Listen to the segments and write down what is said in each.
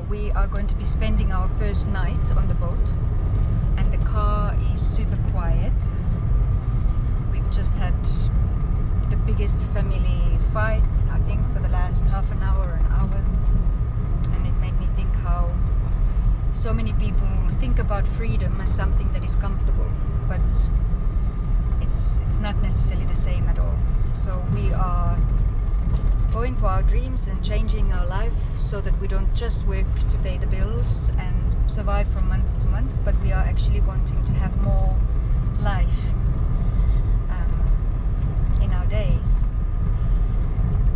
We are going to be spending our first night on the boat, and the car is super quiet. We've just had the biggest family fight, I think, for the last half an hour, and it made me think how so many people think about freedom as something that is comfortable, but it's not necessarily the same at all. So we are going for our dreams and changing our life so that we don't just work to pay the bills and survive from month to month, but we are actually wanting to have more life in our days.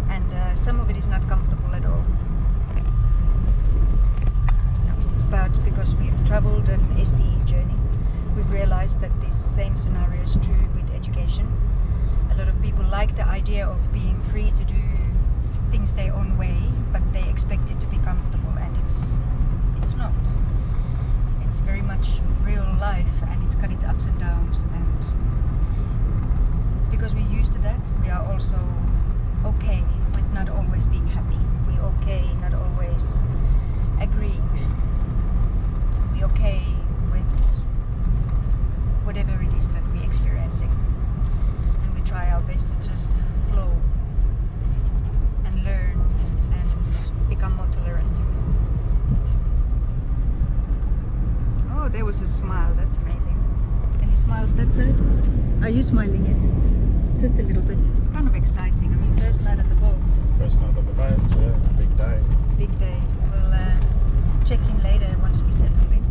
And some of it is not comfortable at all. But because we've traveled an SD journey, we've realized that this same scenario is true with education. A lot of people like the idea of being free to do things their own way, but they expect it to be comfortable, and it's not. It's very much real life, and it's got its ups and downs, and because we're used to that, we are also okay with not always being happy. We're okay not always agreeing. We're okay with whatever it is that we're experiencing, and we try our best to just flow and learn and become more tolerant. Oh, there was a smile. That's amazing. Any smiles that side? Are you smiling yet? Just a little bit. It's kind of exciting. I mean, first night on the boat. First night on the boat, yeah, big day. Big day. We'll check in later once we settle in.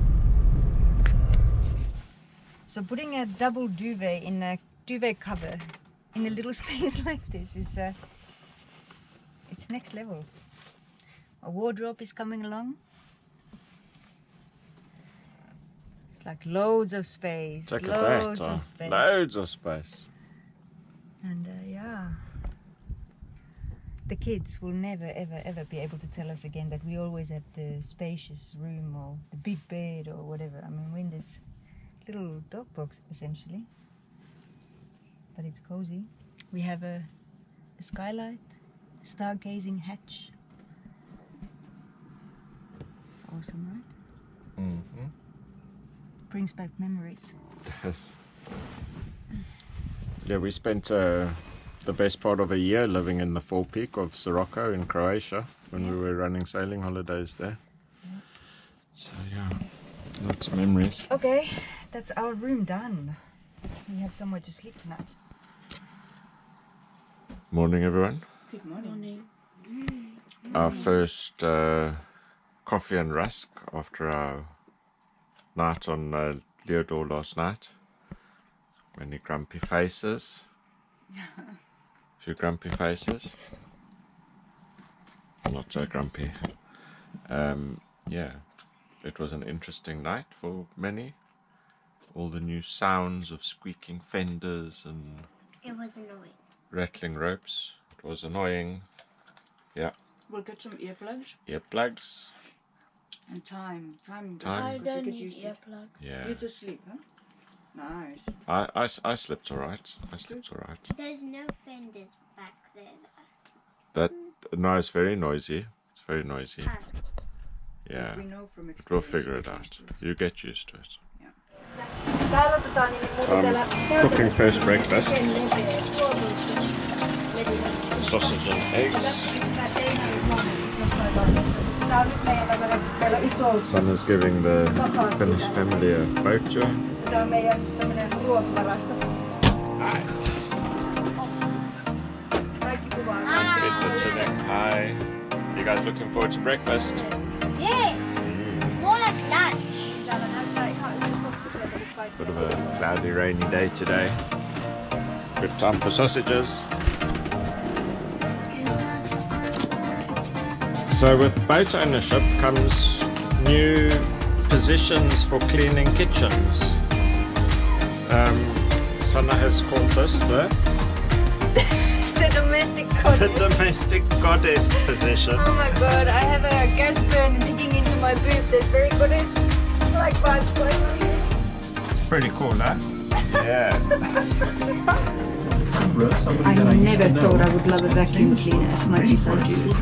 So putting a double duvet in a duvet cover in a little space like this is it's next level. A wardrobe is coming along. It's like loads of space. Loads of space. Loads of space. And yeah, the kids will never ever be able to tell us again that we always had the spacious room or the big bed or whatever. I mean, we're in this little dog box essentially, but it's cozy. We have a skylight, stargazing hatch. It's awesome, right? Mm-hmm. Brings back memories. Yes. Yeah, we spent the best part of a year living in the forepeak of Sirocco in Croatia when we were running sailing holidays there. Yeah. So yeah, lots of memories. Okay, that's our room done. We have somewhere to sleep tonight. Morning, everyone. Good morning. Our first coffee and rusk after our night on Leodor last night. Many grumpy faces. Few grumpy faces. Not so grumpy. Yeah, it was an interesting night for many. All the new sounds of squeaking fenders and it was annoying. Rattling ropes. It was annoying. Yeah. We'll get some earplugs. Earplugs. And time. I don't need earplugs. Yeah. You just sleep, huh? Nice. I slept alright. There's no fenders back there though. No, it's very noisy. It's very noisy. Yeah. We know from experience. We'll figure it out. You get used to it. Cooking first breakfast. Sausage and eggs. Son is giving the Finnish family a boat tour. It's a chilling. Hi. You guys looking forward to breakfast? Yes! It's more like lunch. Bit of a cloudy, rainy day today. Good time for sausages. So with boat ownership comes new positions for cleaning kitchens. Sanna has called this the domestic goddess. The domestic goddess position. Oh my god, I have a gas burn digging into my boob. There's very goddess like vibes going on here. It's pretty cool, huh? Yeah. I never thought I would love a vacuum cleaner as much as I do.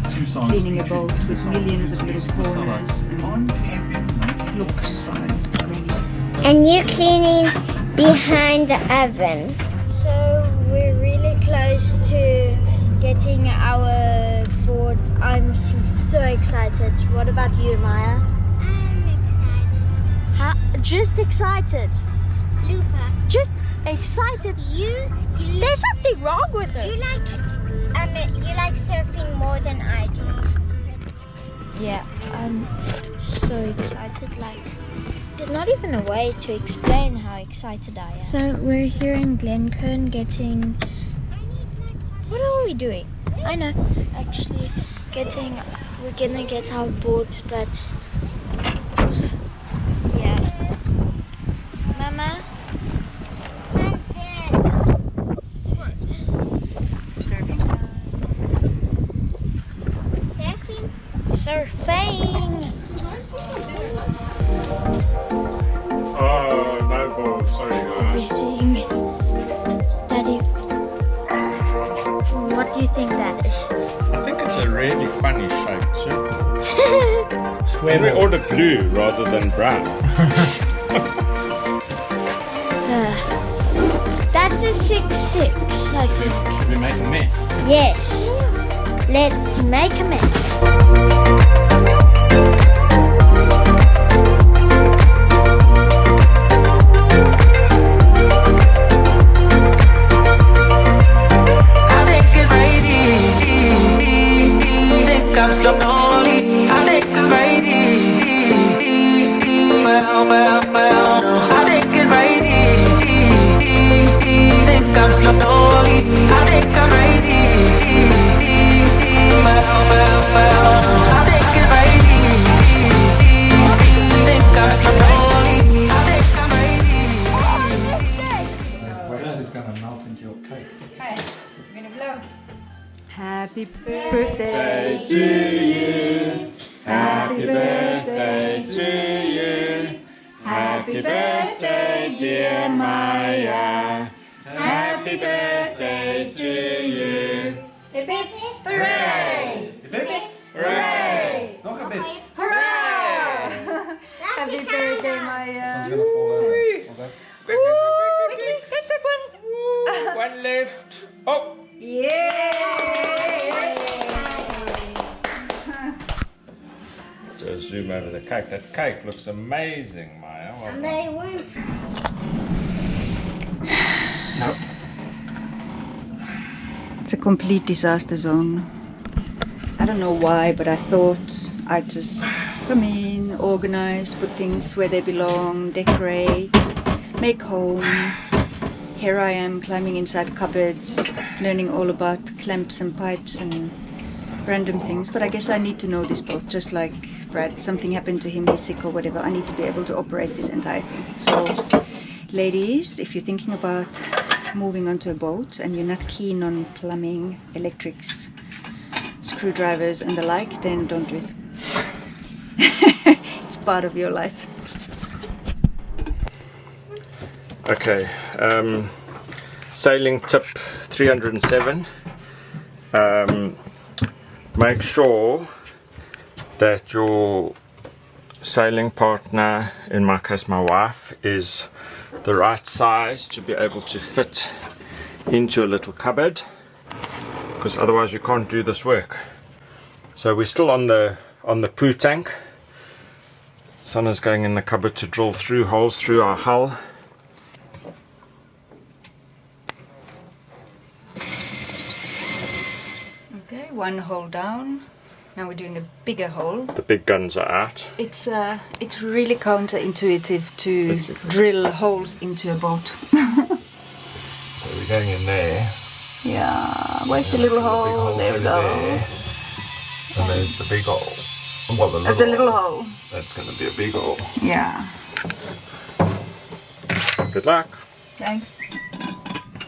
Cleaning a boat with millions of little corners and looks really nice. And you cleaning behind the oven. So we're really close to getting our boards. I'm so excited. What about you, Maya? I'm excited. How? Just excited. Luca. Just excited. There's something wrong with it. You like surfing more than I do. Yeah, I'm so excited. Like, there's not even a way to explain how excited I am. So we're here in Glencairn getting. What are we doing? I know. Actually, we're gonna get our boards, but yeah. Mama. Surfing! Oh, no ball. Sorry, guys. Everything. Daddy, what do you think that is? I think it's a really funny shape, too. When we order blue rather than brown. That's a 6-6, I think. Should we make a mess? Yes. Let's make a mess. Happy birthday to you. Happy birthday to you. Happy birthday, dear Maya. Happy birthday to you. Hip hip hooray! Hip hip hooray! Nog een bit. Hurrah! Happy birthday, Maya! It's gonna fall over. Quickly, let's take one! One left. Oh! Yay! Just zoom over the cake. That cake looks amazing, Maya. Well And done. they won't. Nope. It's a complete disaster zone. I don't know why, but I thought I'd just come in, organize, put things where they belong, decorate, make home. Here I am climbing inside cupboards, learning all about clamps and pipes and random things. But I guess I need to know this boat, just like Brad. Something happened to him, he's sick or whatever. I need to be able to operate this entire thing. So, ladies, if you're thinking about moving onto a boat and you're not keen on plumbing, electrics, screwdrivers and the like, then don't do it. It's part of your life. Okay, sailing tip 307. Make sure that your sailing partner, in my case my wife, is the right size to be able to fit into a little cupboard, because otherwise you can't do this work. So we're still on the poo tank. Sanna's going in the cupboard to drill through holes through our hull. Okay, one hole down. Now we're doing a bigger hole. The big guns are out. It's really counterintuitive to drill holes into a boat. So we're going in there. Yeah, where's the little hole? There we go. There. And there's the big hole. Well, The little hole. That's going to be a big hole. Yeah. Good luck. Thanks.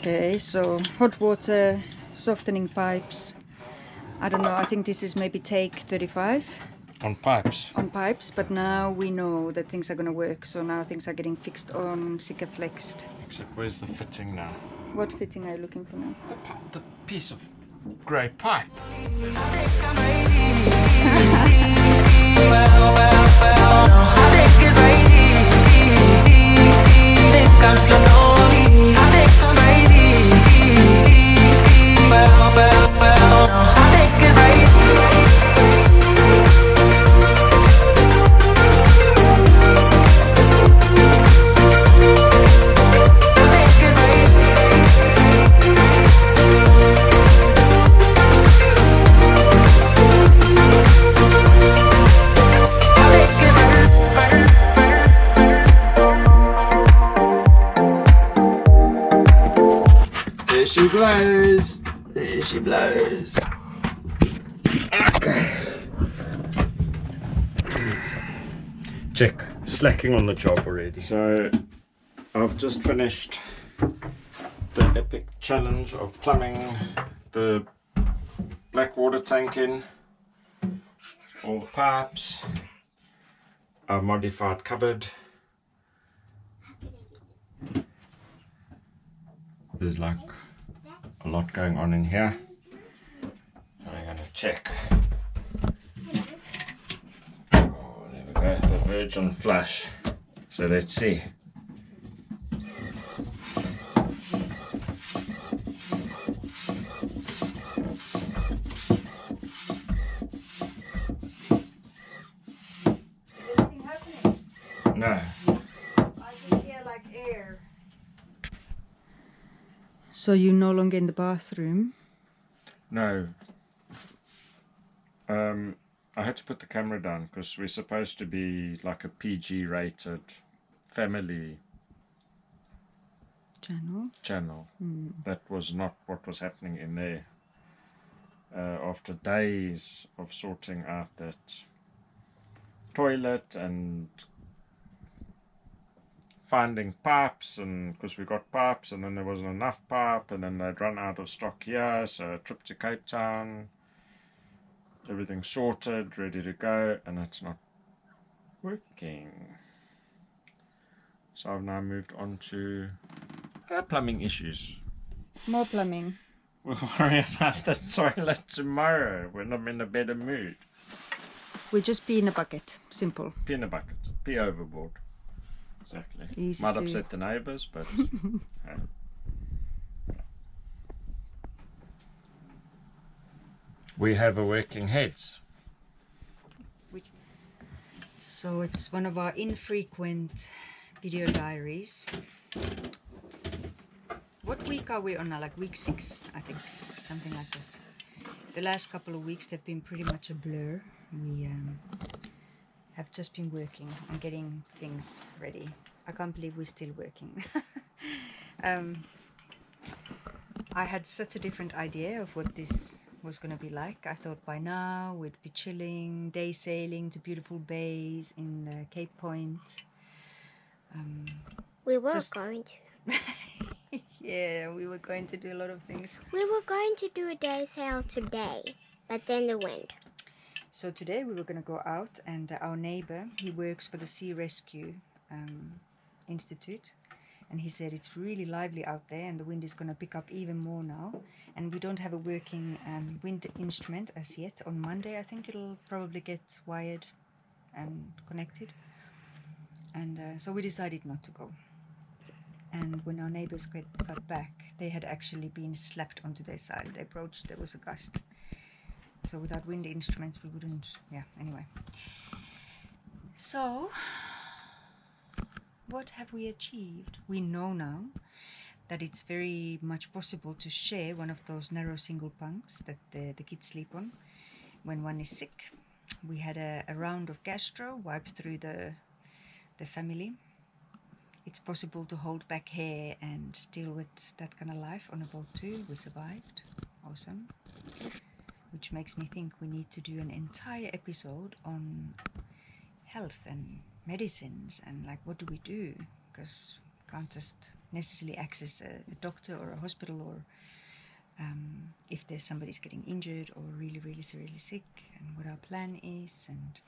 Okay, so hot water, softening pipes. I don't know, I think this is maybe take 35 On pipes. on pipes, but now we know that things are going to work, so now things are getting fixed on Sikaflexed. Except where's the fitting now? What fitting are you looking for now? The piece of grey pipe. There she blows. There she blows. Okay. Check. Slacking on the job already. So I've just finished the epic challenge of plumbing the black water tank in, all the pipes, a modified cupboard. There's like a lot going on in here. I'm gonna check. Oh, there we go, the Virgin flush. So let's see. Is anything happening? No. I just hear like air. So you're no longer in the bathroom? No. I had to put the camera down because we're supposed to be like a PG rated family channel. That was not what was happening in there. After days of sorting out that toilet and finding pipes, and because we got pipes and then there wasn't enough pipe and then they'd run out of stock here, so a trip to Cape Town, everything sorted, ready to go, and it's not working. So I've now moved on to plumbing issues. More plumbing. We'll worry about the toilet tomorrow when I'm in a better mood. We just pee in a bucket. Simple. Pee in a bucket, pee overboard. Exactly. Easy Might to- upset the neighbours, but we have a working heads. So it's one of our infrequent video diaries. What week are we on now? Like week 6, I think, something like that. The last couple of weeks they've been pretty much a blur. We have just been working on getting things ready. I can't believe we're still working. I had such a different idea of what this was going to be like. I thought by now we'd be chilling, day sailing to beautiful bays in Cape Point. We were Just- going to. Yeah, we were going to do a lot of things. We were going to do a day sail today, but then the wind. So today we were going to go out, and our neighbor, he works for the Sea Rescue Institute, and he said it's really lively out there and the wind is going to pick up even more now, and we don't have a working wind instrument as yet. On Monday I think it'll probably get wired and connected, and so we decided not to go. And when our neighbors got back, they had actually been slapped onto their side. They broached, there was a gust. So without wind instruments we wouldn't, yeah, anyway. So, what have we achieved? We know now that it's very much possible to share one of those narrow single bunks that the kids sleep on when one is sick. We had a round of gastro wiped through the family. It's possible to hold back hair and deal with that kind of life on a boat too. We survived. Awesome. Which makes me think we need to do an entire episode on health and medicines and like what do we do, because we can't just necessarily access a doctor or a hospital, or if there's somebody's getting injured or really, really seriously sick, and what our plan is. And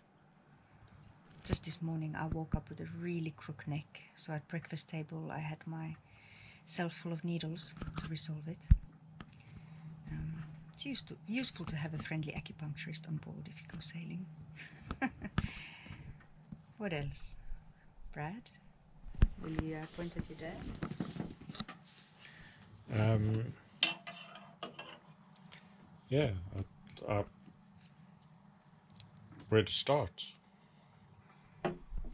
just this morning I woke up with a really crook neck, so at breakfast table I had my self full of needles to resolve it. It's useful to have a friendly acupuncturist on board if you go sailing. What else? Brad, will you point at your dad? Yeah, where to start?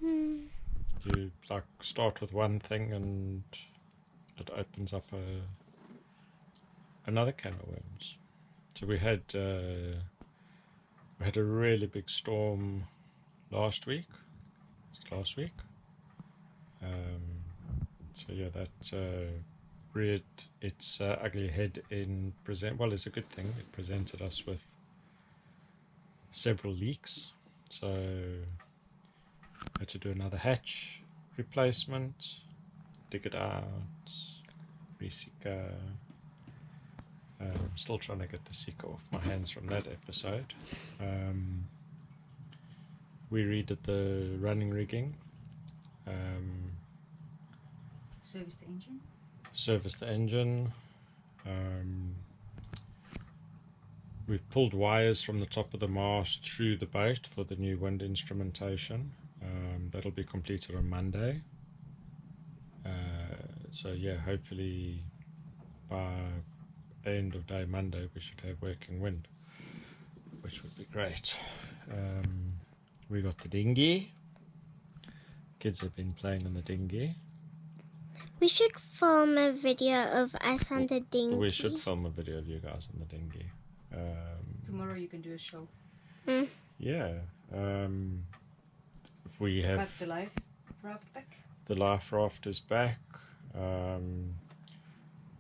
You like start with one thing and it opens up another can of worms. So we had a really big storm last week. So yeah, that reared its ugly head in well, it's a good thing. It presented us with several leaks, so I had to do another hatch replacement, dig it out, re-seeker. I'm still trying to get the seeker off my hands from that episode. We redid the running rigging. Service the engine. Service the engine. We've pulled wires from the top of the mast through the boat for the new wind instrumentation. That'll be completed on Monday. So yeah, hopefully by end of day Monday we should have working wind, which would be great. We got the dinghy. Kids have been playing in the dinghy. We should film a video of us on the dinghy. We should film a video of you guys on the dinghy. Tomorrow you can do a show. Yeah. We have Got the life raft back. The life raft is back.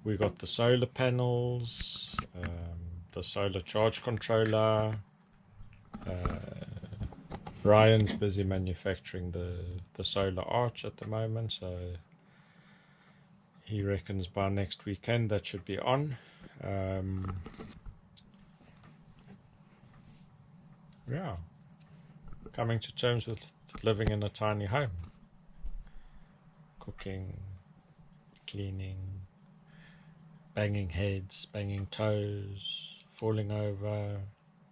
We got the solar panels, the solar charge controller. Ryan's busy manufacturing the solar arch at the moment, so he reckons by next weekend that should be on. Yeah, coming to terms with living in a tiny home. Cooking, cleaning, banging heads, banging toes, falling over.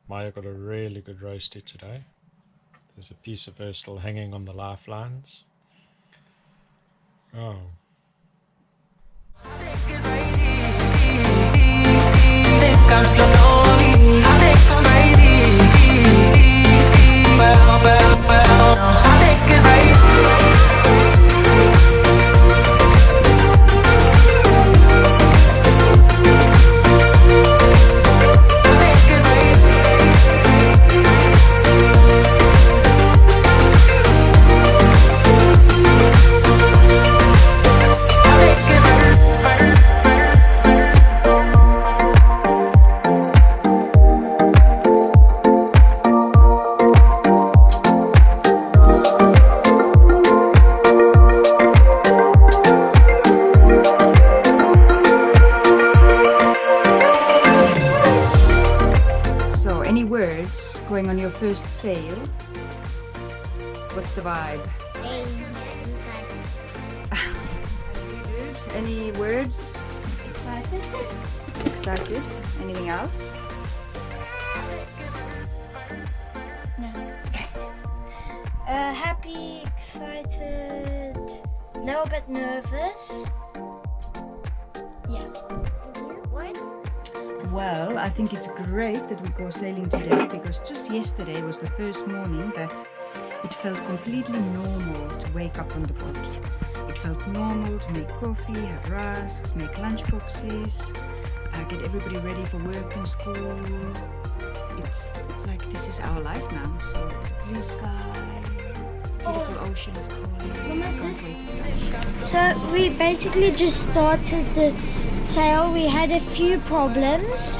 Maya got a really good roastie today. There's a piece of her still hanging on the lifelines. Oh. Going on your first sail. What's the vibe? Any words? Excited? Excited. Anything else? No. Happy, excited, a little bit nervous. Yeah. What? Well, I think it's great that we go sailing today, because just yesterday was the first morning that it felt completely normal to wake up on the boat. It felt normal to make coffee, have rusks, make lunch boxes, get everybody ready for work and school. It's like this is our life now. So blue sky, beautiful ocean is calling. Can't wait to be on the ocean. So we basically just started the sail. We had a few problems,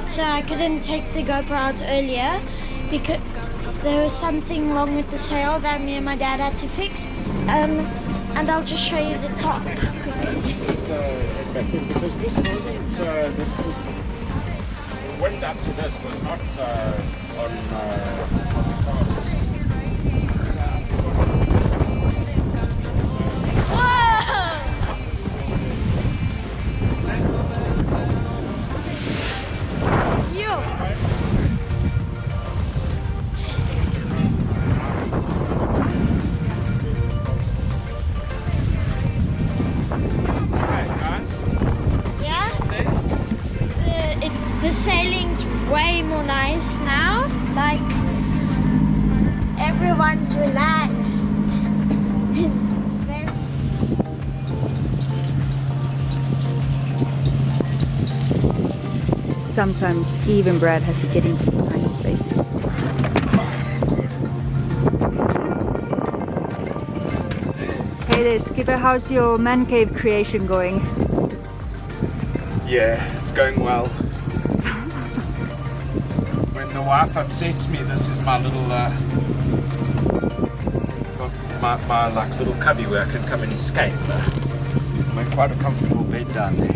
so I couldn't take the GoPro out earlier because there was something wrong with the sail that me and my dad had to fix. and I'll just show you the top quickly. Because this wasn't, this was, the wind up to this was not on the cards. The sailing's way more nice now. Like everyone's relaxed. It's very. Sometimes even Brad has to get into the tiny spaces. Hey there, Skipper, how's your man cave creation going? Yeah, it's going well. When the wife upsets me, this is my little, my like little cubby where I can come and escape. Made quite a comfortable bed down there.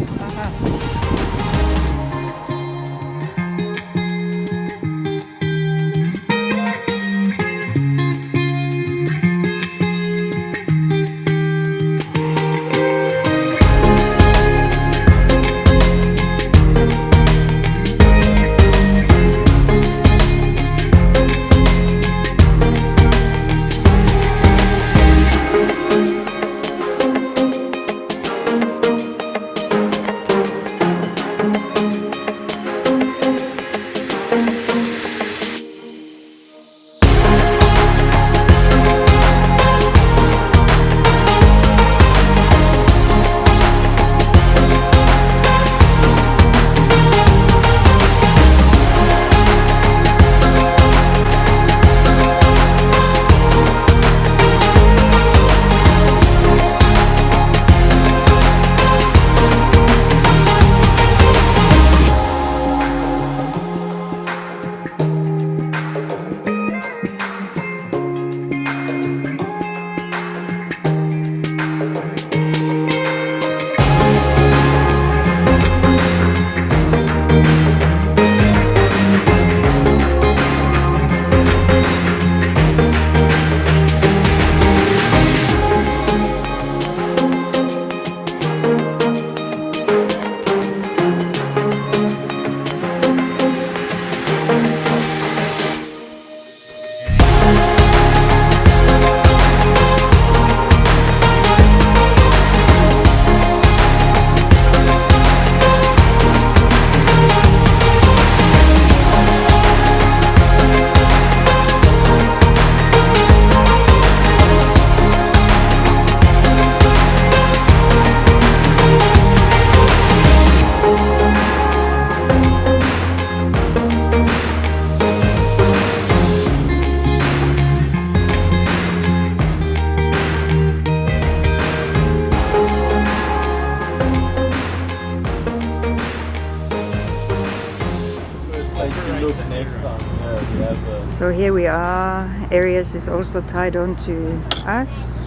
So here we are. Arias is also tied on to us.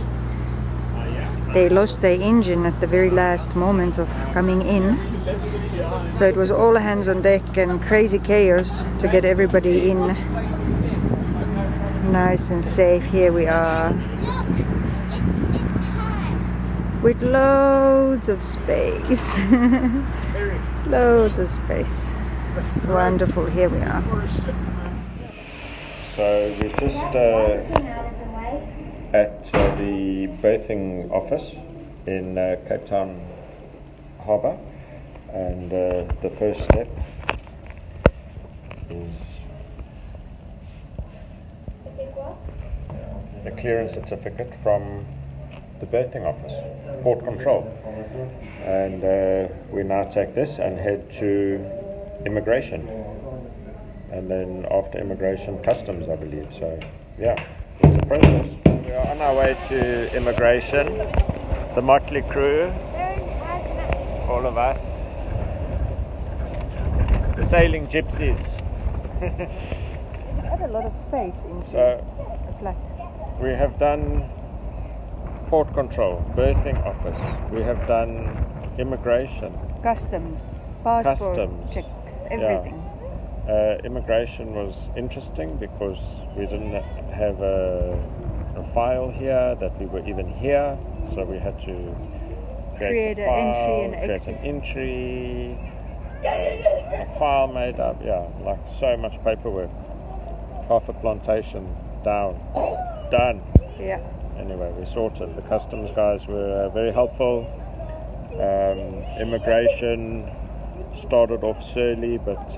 They lost their engine at the very last moment of coming in. So it was all hands on deck and crazy chaos to get everybody in nice and safe. Here we are with loads of space. Loads of space. Wonderful, here we are. So we're just at the berthing office in Cape Town Harbour, and the first step is a clearance certificate from the berthing office, port control, and we now take this and head to immigration, and then after immigration, customs, I believe. So yeah, it's a process. We are on our way to immigration, the motley crew, all of us, the sailing gypsies. Had a lot of space into So the flat. we have done port control, berthing office. We have done immigration. Customs, passport Customs, checks, yeah. everything. Immigration was interesting because we didn't have a file here that we were even here, so we had to create a file, entry and create exit. an entry, a file made up, yeah, like so much paperwork. Half a plantation down, done. Yeah. Anyway, we sorted. The customs guys were very helpful. Immigration started off surly, but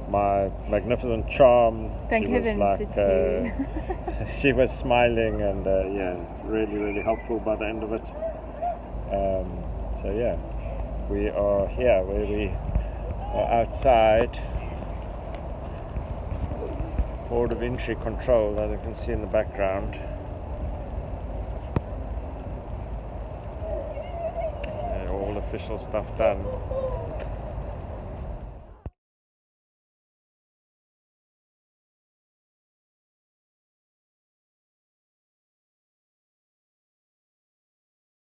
my magnificent charm, Thank she was heavens like, it's you. she was smiling and yeah, really, really helpful by the end of it. So yeah, we are here where we are outside Board of Entry Control, as you can see in the background. All official stuff done.